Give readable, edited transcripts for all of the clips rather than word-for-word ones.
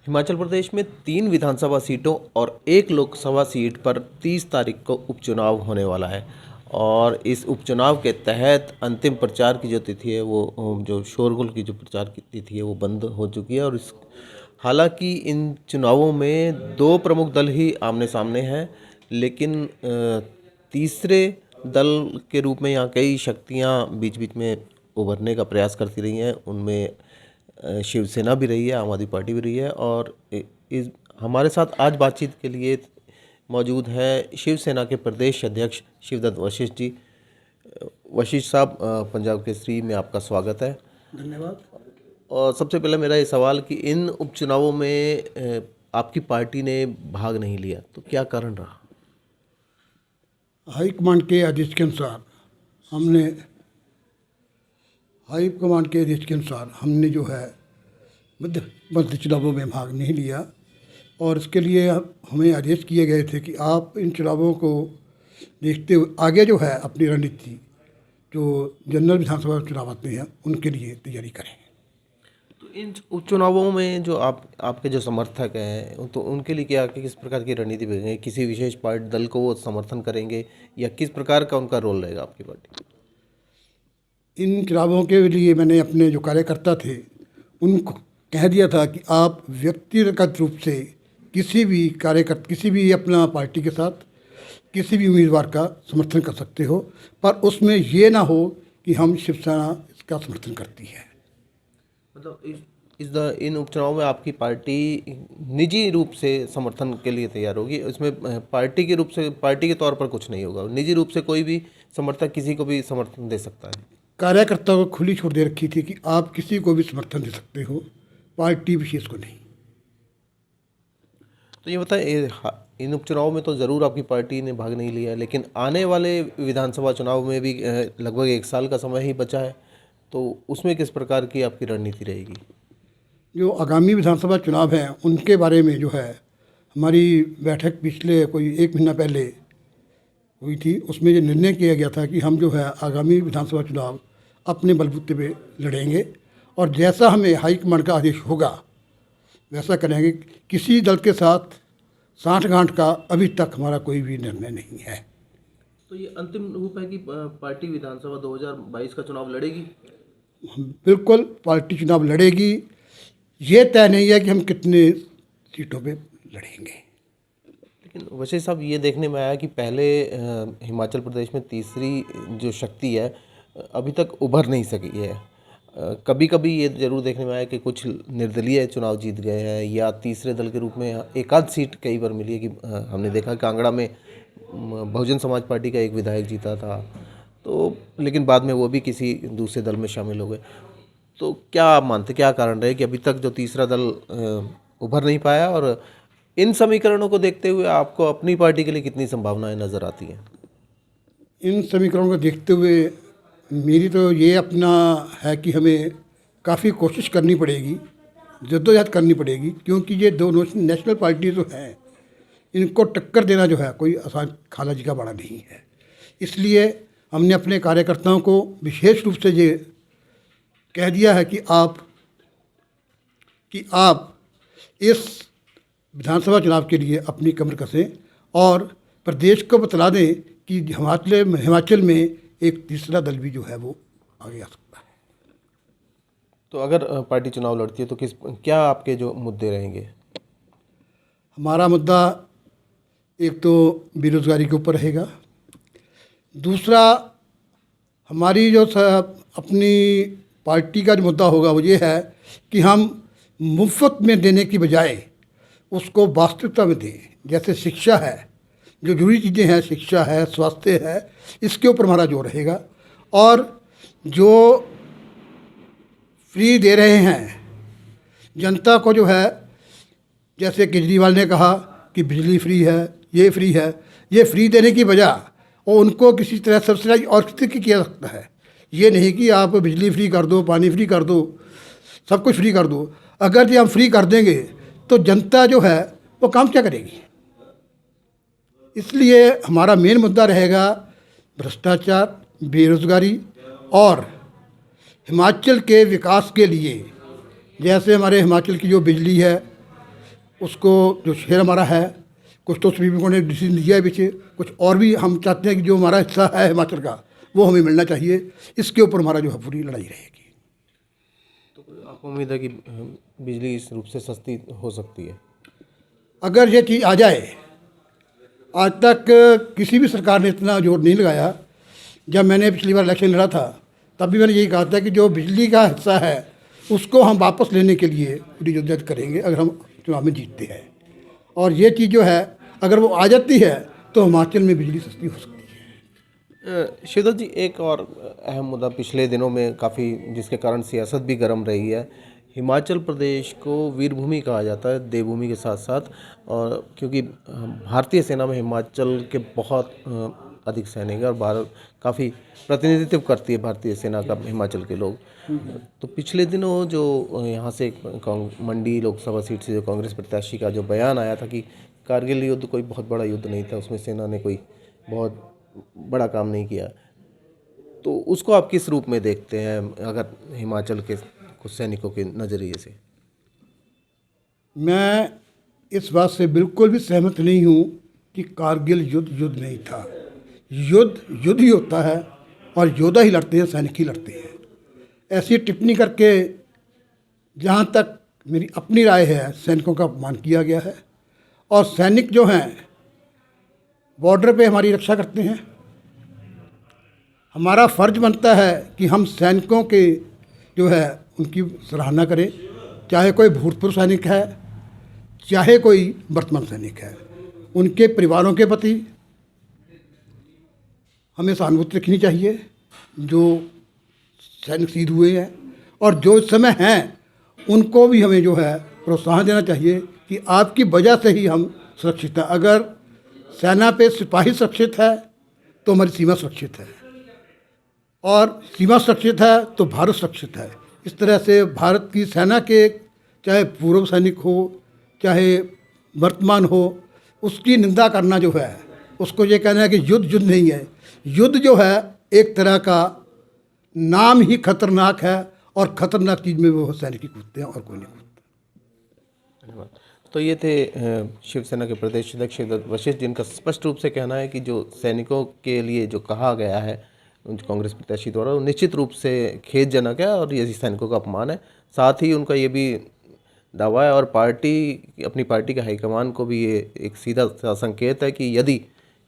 हिमाचल प्रदेश में 3 विधानसभा सीटों और 1 लोकसभा सीट पर 30 तारीख को उपचुनाव होने वाला है और इस उपचुनाव के तहत अंतिम प्रचार की जो तिथि है वो जो शोरगुल की जो प्रचार की तिथि है वो बंद हो चुकी है और इस हालांकि इन चुनावों में 2 प्रमुख दल ही आमने सामने हैं, लेकिन तीसरे दल के रूप में यहाँ कई शक्तियाँ बीच बीच में उभरने का प्रयास करती रही हैं। उनमें शिवसेना भी रही है, आम आदमी पार्टी भी रही है और इस हमारे साथ आज बातचीत के लिए मौजूद हैं शिवसेना के प्रदेश अध्यक्ष शिवदत्त वशिष्ठ जी। वशिष्ठ साहब, पंजाब केसरी में आपका स्वागत है। धन्यवाद। और सबसे पहले मेरा ये सवाल कि इन उपचुनावों में आपकी पार्टी ने भाग नहीं लिया, तो क्या कारण रहा? हाईकमांड के आदेश के अनुसार हमने जो है मध्य चुनावों में भाग नहीं लिया और इसके लिए हमें आदेश किए गए थे कि आप इन चुनावों को देखते हुए आगे जो है अपनी रणनीति जो जनरल विधानसभा चुनाव आते हैं उनके लिए तैयारी करें। तो इन उपचुनावों में जो आपके जो समर्थक हैं तो उनके लिए क्या किस प्रकार की रणनीति भेजेंगे? किसी विशेष पार्टी दल को वो समर्थन करेंगे या किस प्रकार का उनका रोल रहेगा आपकी पार्टी? इन चुनावों के लिए मैंने अपने जो कार्यकर्ता थे उनको कह दिया था कि आप व्यक्तिगत रूप से किसी भी अपना पार्टी के साथ किसी भी उम्मीदवार का समर्थन कर सकते हो, पर उसमें ये ना हो कि हम शिवसेना इसका समर्थन करती है। मतलब इन उपचुनाव में आपकी पार्टी निजी रूप से समर्थन के लिए तैयार होगी, इसमें पार्टी के तौर पर कुछ नहीं होगा, निजी रूप से कोई भी समर्थक किसी को भी समर्थन दे सकता है। कार्यकर्ताओं को खुली छूट दे रखी थी कि आप किसी को भी समर्थन दे सकते हो, पार्टी विशेष को नहीं। तो ये बताएं, इन उपचुनाव में तो ज़रूर आपकी पार्टी ने भाग नहीं लिया है, लेकिन आने वाले विधानसभा चुनाव में भी लगभग 1 साल का समय ही बचा है, तो उसमें किस प्रकार की आपकी रणनीति रहेगी? जो आगामी विधानसभा चुनाव हैं उनके बारे में जो है हमारी बैठक पिछले कोई 1 महीना पहले हुई थी। उसमें ये निर्णय किया गया था कि हम जो है आगामी विधानसभा चुनाव अपने बलबूते पे लड़ेंगे और जैसा हमें हाईकमांड का आदेश होगा वैसा करेंगे। किसी दल के साथ साठगांठ का अभी तक हमारा कोई भी निर्णय नहीं है। तो ये अंतिम रूप है कि पार्टी विधानसभा 2022 का चुनाव लड़ेगी? बिल्कुल पार्टी चुनाव लड़ेगी, ये तय नहीं है कि हम कितने सीटों पे लड़ेंगे। लेकिन वशिष्ठ साहब, ये देखने में आया कि पहले हिमाचल प्रदेश में तीसरी जो शक्ति है अभी तक उभर नहीं सकी है। कभी कभी ये जरूर देखने में आया कि कुछ निर्दलीय चुनाव जीत गए हैं या तीसरे दल के रूप में एक आध सीट कई बार मिली है कि हमने देखा कांगड़ा में बहुजन समाज पार्टी का एक विधायक जीता था, तो लेकिन बाद में वो भी किसी दूसरे दल में शामिल हो गए। तो क्या आप मानते, क्या कारण रहे कि अभी तक जो तीसरा दल उभर नहीं पाया, और इन समीकरणों को देखते हुए आपको अपनी पार्टी के लिए कितनी संभावनाएं नज़र आती हैं? इन समीकरणों को देखते हुए मेरी तो ये अपना है कि हमें काफ़ी कोशिश करनी पड़ेगी, जद्दोजहद करनी पड़ेगी, क्योंकि ये दोनों नेशनल पार्टी जो हैं इनको टक्कर देना जो है कोई आसान खाला जी का बड़ा नहीं है। इसलिए हमने अपने कार्यकर्ताओं को विशेष रूप से ये कह दिया है कि आप इस विधानसभा चुनाव के लिए अपनी कमर कसें और प्रदेश को बतला दें कि हिमाचल में एक तीसरा दल भी जो है वो आगे आ सकता है। तो अगर पार्टी चुनाव लड़ती है तो क्या आपके जो मुद्दे रहेंगे? हमारा मुद्दा एक तो बेरोज़गारी के ऊपर रहेगा, दूसरा हमारी जो अपनी पार्टी का जो मुद्दा होगा वो ये है कि हम मुफ्त में देने की बजाय उसको वास्तविकता में दें। जैसे शिक्षा है, जो जरूरी चीज़ें हैं, शिक्षा है, स्वास्थ्य है, इसके ऊपर हमारा जोर रहेगा। और जो फ्री दे रहे हैं जनता को जो है, जैसे केजरीवाल ने कहा कि बिजली फ्री है, ये फ्री देने की बजाय और उनको किसी तरह सब्सिडाइज और किसी किया सकता है। ये नहीं कि आप बिजली फ्री कर दो, पानी फ्री कर दो, सब कुछ फ्री कर दो। अगर ये हम फ्री कर देंगे तो जनता जो है वो काम क्या करेगी? इसलिए हमारा मेन मुद्दा रहेगा भ्रष्टाचार, बेरोज़गारी और हिमाचल के विकास के लिए, जैसे हमारे हिमाचल की जो बिजली है, उसको जो शेयर हमारा है, कुछ तो सुप्रीम कोर्ट ने डिसीजन दिया है पीछे, कुछ और भी हम चाहते हैं कि जो हमारा हिस्सा है हिमाचल का वो हमें मिलना चाहिए। इसके ऊपर हमारा जो है पूरी लड़ाई रहेगी। तो आपको उम्मीद है कि बिजली इस रूप से सस्ती हो सकती है? अगर ये चीज़ आ जाए, आज तक किसी भी सरकार ने इतना जोर नहीं लगाया। जब मैंने पिछली बार इलेक्शन लड़ा था तब भी मैंने यही कहा था कि जो बिजली का हिस्सा है उसको हम वापस लेने के लिए पूरी जद्दोजहद करेंगे अगर हम चुनाव में जीतते हैं। और ये चीज़ जो है अगर वो आ जाती है तो हिमाचल में बिजली सस्ती हो सकती है। शिवदत्त जी, एक और अहम मुद्दा पिछले दिनों में काफ़ी, जिसके कारण सियासत भी गर्म रही है। हिमाचल प्रदेश को वीरभूमि कहा जाता है देवभूमि के साथ साथ, और क्योंकि भारतीय सेना में हिमाचल के बहुत अधिक सैनिक हैं और भारत काफ़ी प्रतिनिधित्व करती है भारतीय सेना का हिमाचल के लोग। तो पिछले दिनों जो यहाँ से मंडी लोकसभा सीट से जो कांग्रेस प्रत्याशी का जो बयान आया था कि कारगिल युद्ध कोई बहुत बड़ा युद्ध नहीं था, उसमें सेना ने कोई बहुत बड़ा काम नहीं किया, तो उसको आप किस रूप में देखते हैं अगर हिमाचल के कुछ सैनिकों के नज़रिए से? मैं इस बात से बिल्कुल भी सहमत नहीं हूँ कि कारगिल युद्ध युद्ध नहीं था। युद्ध युद्ध ही होता है और योद्धा ही लड़ते हैं, सैनिक ही लड़ते हैं। ऐसी टिप्पणी करके, जहाँ तक मेरी अपनी राय है, सैनिकों का अपमान किया गया है। और सैनिक जो हैं बॉर्डर पे हमारी रक्षा करते हैं। हमारा फ़र्ज बनता है कि हम सैनिकों के जो है उनकी सराहना करें, चाहे कोई भूतपूर्व सैनिक है चाहे कोई वर्तमान सैनिक है। उनके परिवारों के प्रति हमें सहानुभूति रखनी चाहिए जो सैनिक शहीद हुए हैं, और जो इस समय हैं उनको भी हमें जो है प्रोत्साहन देना चाहिए कि आपकी वजह से ही हम सुरक्षित हैं। अगर सेना पे सिपाही सुरक्षित है तो हमारी सीमा सुरक्षित है, और सीमा सुरक्षित है तो भारत सुरक्षित है। इस तरह से भारत की सेना के चाहे पूर्व सैनिक हो चाहे वर्तमान हो, उसकी निंदा करना जो है, उसको ये कहना है कि युद्ध युद्ध नहीं है। युद्ध जो है एक तरह का नाम ही खतरनाक है, और खतरनाक चीज़ में वो सैनिक ही कूदते हैं और कोई नहीं कूदता। धन्यवाद। तो ये थे शिवसेना के प्रदेश अध्यक्ष शिवदत्त वशिष्ठ, जिनका स्पष्ट रूप से कहना है कि जो सैनिकों के लिए जो कहा गया है कांग्रेस प्रत्याशी द्वारा, वो निश्चित रूप से खेदजनक है और ये सैनिकों का अपमान है। साथ ही उनका ये भी दावा है, और अपनी पार्टी के हाईकमान को भी ये एक सीधा सा संकेत है कि यदि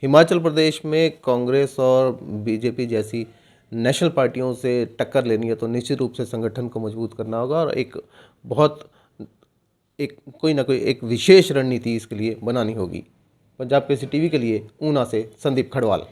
हिमाचल प्रदेश में कांग्रेस और बीजेपी जैसी नेशनल पार्टियों से टक्कर लेनी है तो निश्चित रूप से संगठन को मजबूत करना होगा, और कोई ना कोई एक विशेष रणनीति इसके लिए बनानी होगी। पंजाब केसरी टीवी के लिए ऊना से संदीप खड़वाल।